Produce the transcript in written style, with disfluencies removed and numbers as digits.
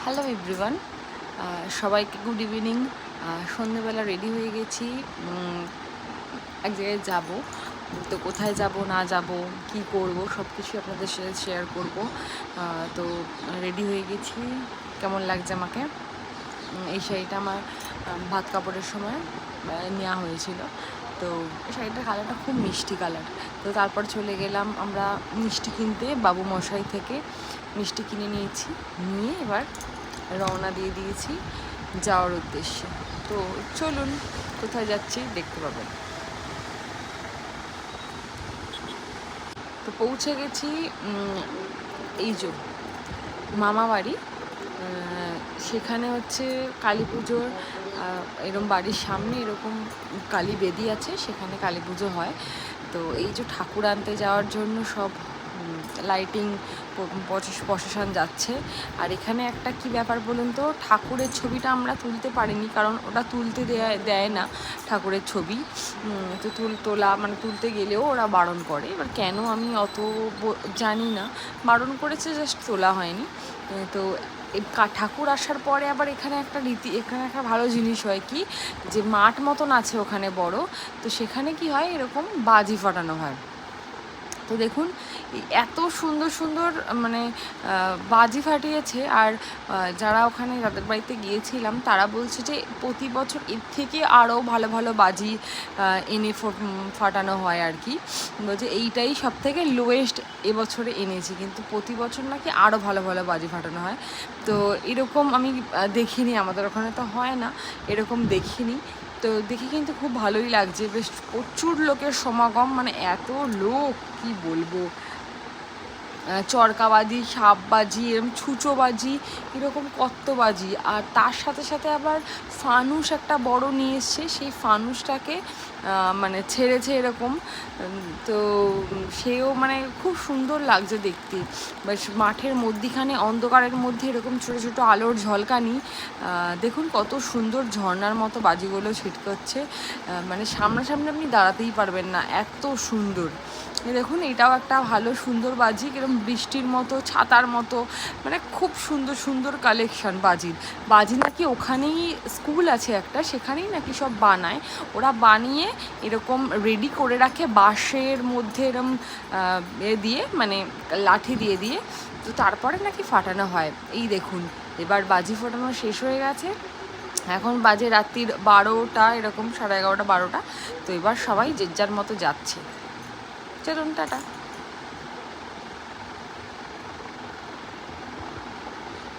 Hello everyone, সবাইকে good evening. সন্ধ্যেবেলা ready হয়ে গেছি, এক জায়গায় যাব। তো কোথায় যাব না যাব কি করব সব কিছু আপনাদের সাথে শেয়ার করব। তো রেডি হয়ে গেছি। কেমন লাগছে আমাকে? এই শাড়িটা আমার ভাত কাপড়ের সময় নেওয়া হয়েছিল। তো এই শাড়িটার কালারটা খুব মিষ্টি কালার। তো তারপর চলে গেলাম আমরা মিষ্টি কিনতে, বাবু মশাই থেকে মিষ্টি কিনে নিয়েছি। নিয়ে এবার রওনা দিয়ে দিয়েছি যাওয়ার উদ্দেশ্যে। তো চলুন, কোথায় যাচ্ছি দেখতে পাবেন। তো পৌঁছে গেছি এই যে মামা বাড়ি। সেখানে হচ্ছে কালী পুজোর এরকম বাড়ির সামনে এরকম কালী বেদি আছে, সেখানে কালী পুজো হয়। তো এই যে ঠাকুর আনতে যাওয়ার জন্য সব লাইটিং প্রসেশন যাচ্ছে। আর এখানে একটা কি ব্যাপার বলুন তো, ঠাকুরের ছবিটা আমরা তুলতে পারিনি, কারণ ওটা তুলতে দেয় না ঠাকুরের ছবি। তো তুলতে গেলেও ওরা বারণ করে। এবার কেন আমি অত জানি না, বারণ করেছে, জাস্ট তোলা হয়নি। তো ঠাকুর আসার পরে আবার এখানে একটা ভালো জিনিস হয় কি, যে মাঠ মতন আছে ওখানে বড়। তো সেখানে কি হয়, এরকম বাজি ফাটানো হয়। তো দেখুন এত সুন্দর সুন্দর মানে বাজি ফাটিয়েছে। আর যারা ওখানে যাদের বাড়িতে গিয়েছিলাম তারা বলছে যে প্রতি বছর এর থেকে আরও ভালো ভালো বাজি এনে ফাটানো হয় আর কি। বলছে এইটাই সব থেকে লোয়েস্ট এবছরে এনেছি, কিন্তু প্রতি বছর নাকি আরও ভালো ভালো বাজি ফাটানো হয়। তো এরকম আমি দেখিনি, আমাদের ওখানে তো হয় না, এরকম দেখিনি। তো দেখে কিন্তু খুব ভালোই লাগছে, বেশ প্রচুর লোকের সমাগম, মানে এত লোক কি বলবো। চরকাবাজি, সাপবাজি, এরকম ছুঁচোবাজি, এরকম কত্তবাজি। আর তার সাথে সাথে আবার ফানুস একটা বড় নিয়ে এসছে, সেই ফানুসটাকে মানে ছেড়েছে এরকম। তো সেও মানে খুব সুন্দর লাগছে দেখতে। বেশ মাঠের মধ্যিখানে অন্ধকারের মধ্যে এরকম ছোটো ছোটো আলোর ঝলকানি। দেখুন কত সুন্দর ঝর্ণার মতো বাজিগুলো ছিটকাচ্ছে, মানে সামনাসামনি আপনি দাঁড়াতেই পারবেন না, এত সুন্দর। দেখুন এটাও একটা ভালো সুন্দর বাজি, এরকম বৃষ্টির মতো, ছাতার মতো, মানে খুব সুন্দর সুন্দর কালেকশান বাজি নাকি ওখানেই স্কুল আছে একটা, সেখানেই নাকি সব বানায়। ওরা বানিয়ে এরকম রেডি করে রাখে বাঁশের মধ্যে, এরকম দিয়ে মানে লাঠি দিয়ে দিয়ে। তো তারপরে নাকি ফাটানো হয়। এই দেখুন এবার বাজি ফাটানো শেষ হয়ে গেছে, এখন বাজে রাত্রির 12টা, এরকম 11:30 12টা। তো এবার সবাই যে যার মতো যাচ্ছে। চলুন, টাটা।